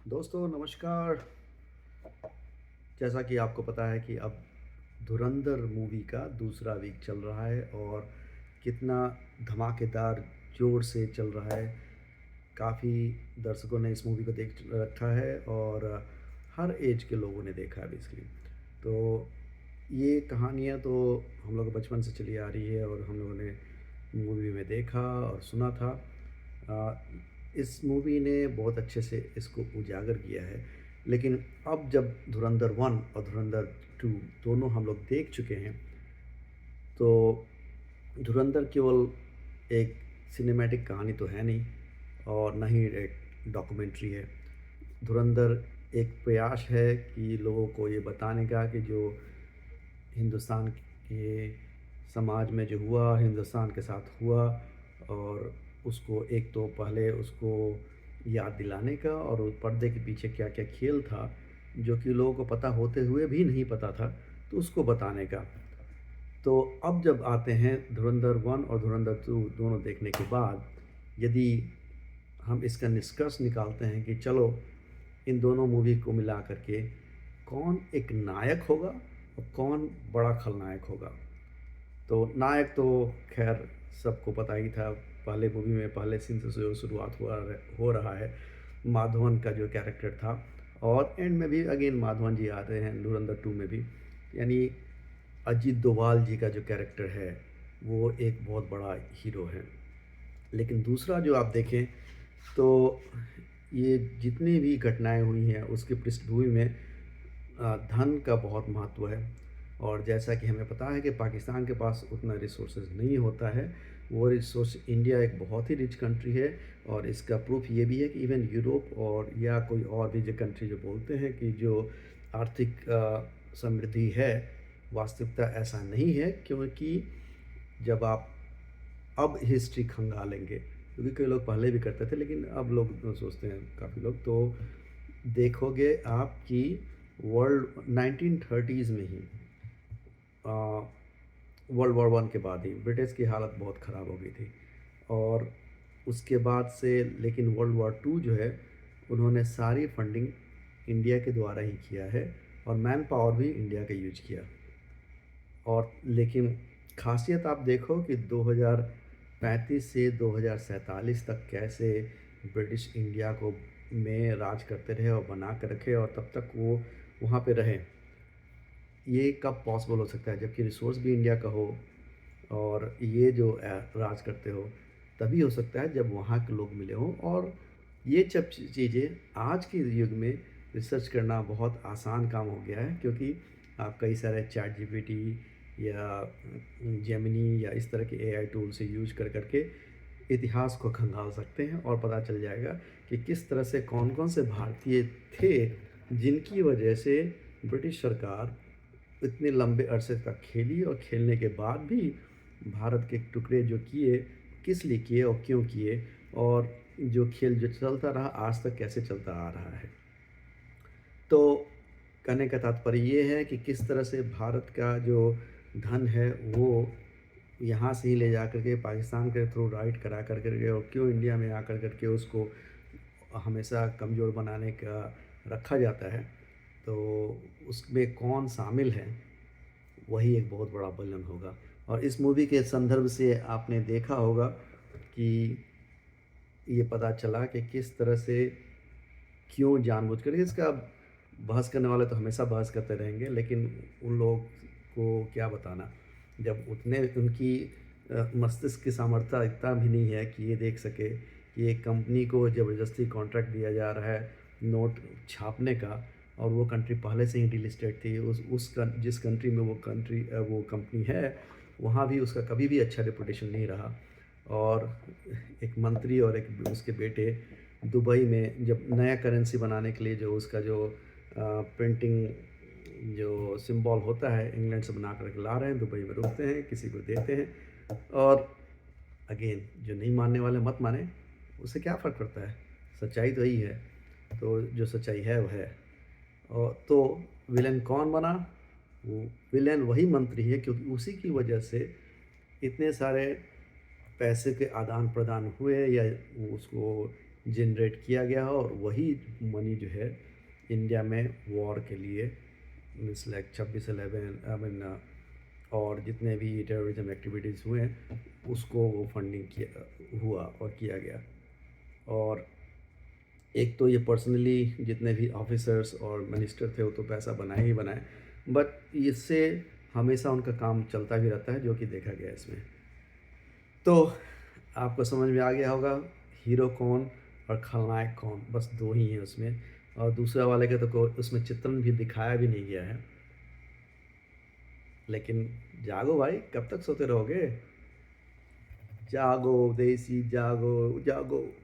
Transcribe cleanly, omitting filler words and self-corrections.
दोस्तों नमस्कार। जैसा कि आपको पता है कि अब धुरंधर मूवी का दूसरा वीक चल रहा है और कितना धमाकेदार ज़ोर से चल रहा है। काफ़ी दर्शकों ने इस मूवी को देख रखा है और हर एज के लोगों ने देखा है बेसिकली। तो ये कहानियाँ तो हम लोग बचपन से चली आ रही है और हम लोगों ने मूवी में देखा और सुना था। अ, इस मूवी ने बहुत अच्छे से इसको उजागर किया है। लेकिन अब जब धुरंधर 1 और धुरंधर 2 दोनों हम लोग देख चुके हैं, तो धुरंधर केवल एक सिनेमैटिक कहानी तो है नहीं और ना ही एक डॉक्यूमेंट्री है। धुरंधर एक प्रयास है कि लोगों को ये बताने का कि जो हिंदुस्तान के समाज में जो हुआ, हिंदुस्तान के साथ हुआ, और उसको एक तो पहले उसको याद दिलाने का और उस पर्दे के पीछे क्या-क्या खेल था, जो कि लोगों को पता होते हुए भी नहीं पता था, तो उसको बताने का। तो अब जब आते हैं धुरंधर 1 और धुरंधर 2 दोनों देखने के बाद, यदि हम इसका निष्कर्ष निकालते हैं कि चलो इन दोनों मूवी को मिला कर के कौन एक नायक होगा और कौन बड़ा खलनायक होगा। तो नायक तो खैर सबको पता ही था, पहले मूवी में पहले सीन से जो शुरुआत हो रहा है, माधवन का जो कैरेक्टर था, और एंड में भी अगेन माधवन जी आते हैं धुरंधर 2 में भी। यानी अजीत डोभाल जी का जो कैरेक्टर है, वो एक बहुत बड़ा हीरो है। लेकिन दूसरा जो आप देखें, तो ये जितनी भी घटनाएँ हुई हैं उसकी पृष्ठभूमि में धन का बहुत महत्व है। और जैसा कि हमें पता है कि पाकिस्तान के पास उतना रिसोर्सेज नहीं होता है, वो रिसोर्स इंडिया एक बहुत ही रिच कंट्री है। और इसका प्रूफ ये भी है कि इवन यूरोप और या कोई और भी जो कंट्री जो बोलते हैं कि जो आर्थिक समृद्धि है, वास्तविकता ऐसा नहीं है। क्योंकि जब आप अब हिस्ट्री खंगालेंगे, क्योंकि कई लोग पहले भी करते थे लेकिन अब लोग सोचते हैं काफ़ी लोग, तो देखोगे आप कि वर्ल्ड 1930s में ही वर्ल्ड वॉर 1 के बाद ही ब्रिटिश की हालत बहुत ख़राब हो गई थी। और उसके बाद से लेकिन वर्ल्ड वॉर 2 जो है, उन्होंने सारी फंडिंग इंडिया के द्वारा ही किया है और मैन पावर भी इंडिया का यूज किया। और लेकिन खासियत आप देखो कि 2035 से 2047 तक कैसे ब्रिटिश इंडिया को में राज करते रहे और बना कर रखे और तब तक वो वहाँ पे रहे। ये कब पॉसिबल हो सकता है जबकि रिसोर्स भी इंडिया का हो और ये जो राज करते हो, तभी हो सकता है जब वहाँ के लोग मिले हों। और ये सब चीज़ें आज के युग में रिसर्च करना बहुत आसान काम हो गया है, क्योंकि आप कई सारे चैट जीपीटी या जेमिनी या इस तरह के एआई टूल से यूज कर करके इतिहास को खंगाल सकते हैं और पता चल जाएगा कि किस तरह से कौन-कौन से भारतीय थे, जिनकी वजह से ब्रिटिश सरकार इतने लंबे अरसे तक खेली और खेलने के बाद भी भारत के टुकड़े जो किए, किस लिए किए और क्यों किए, और जो खेल जो चलता रहा आज तक कैसे चलता आ रहा है। तो कहने का तात्पर्य ये है कि किस तरह से भारत का जो धन है वो यहाँ से ही ले जा कर के पाकिस्तान के थ्रू राइट करा कर के और क्यों इंडिया में आकर करके उसको हमेशा कमज़ोर बनाने का रखा जाता है। तो उसमें कौन शामिल है, वही एक बहुत बड़ा विलन होगा। और इस मूवी के संदर्भ से आपने देखा होगा कि ये पता चला कि किस तरह से क्यों जानबूझकर इसका बहस करने वाले तो हमेशा बहस करते रहेंगे, लेकिन उन लोगों को क्या बताना जब उतने उनकी मस्तिष्क की सामर्थ्य इतना भी नहीं है कि ये देख सके कि एक कंपनी को ज़बरदस्ती कॉन्ट्रैक्ट दिया जा रहा है नोट छापने का, और वो कंट्री पहले से ही डीलिस्टेड थी। जिस कंट्री में वो कंपनी है, वहाँ भी उसका कभी भी अच्छा रेपुटेशन नहीं रहा। और एक मंत्री और एक उसके बेटे दुबई में जब नया करेंसी बनाने के लिए जो उसका जो प्रिंटिंग जो सिंबल होता है इंग्लैंड से बना कर के ला रहे हैं, दुबई में रुकते हैं, किसी को देते हैं। और अगेन जो नहीं मानने वाले मत माने, उससे क्या फ़र्क पड़ता है, सच्चाई तो यही है। तो जो सच्चाई है वो है। और तो विलेन कौन बना? वो विलेन वही मंत्री है, क्योंकि उसी की वजह से इतने सारे पैसे के आदान-प्रदान हुए या वो उसको जनरेट किया गया और वही मनी जो है इंडिया में वॉर के लिए मीन्स लाइक 26/11 आई मीन और जितने भी टेररिज्म एक्टिविटीज़ हुए हैं उसको वो फंडिंग किया हुआ और किया गया। और एक तो ये पर्सनली जितने भी ऑफिसर्स और मिनिस्टर थे वो तो पैसा बनाए ही बनाए, बट इससे हमेशा उनका काम चलता भी रहता है जो कि देखा गया है इसमें। तो आपको समझ में आ गया होगा हीरो कौन और खलनायक कौन, बस दो ही हैं उसमें। और दूसरा वाले का तो कोई उसमें चित्रण भी दिखाया भी नहीं गया है। लेकिन जागो भाई, कब तक सोते रहोगे? जागो देसी जागो, जागो।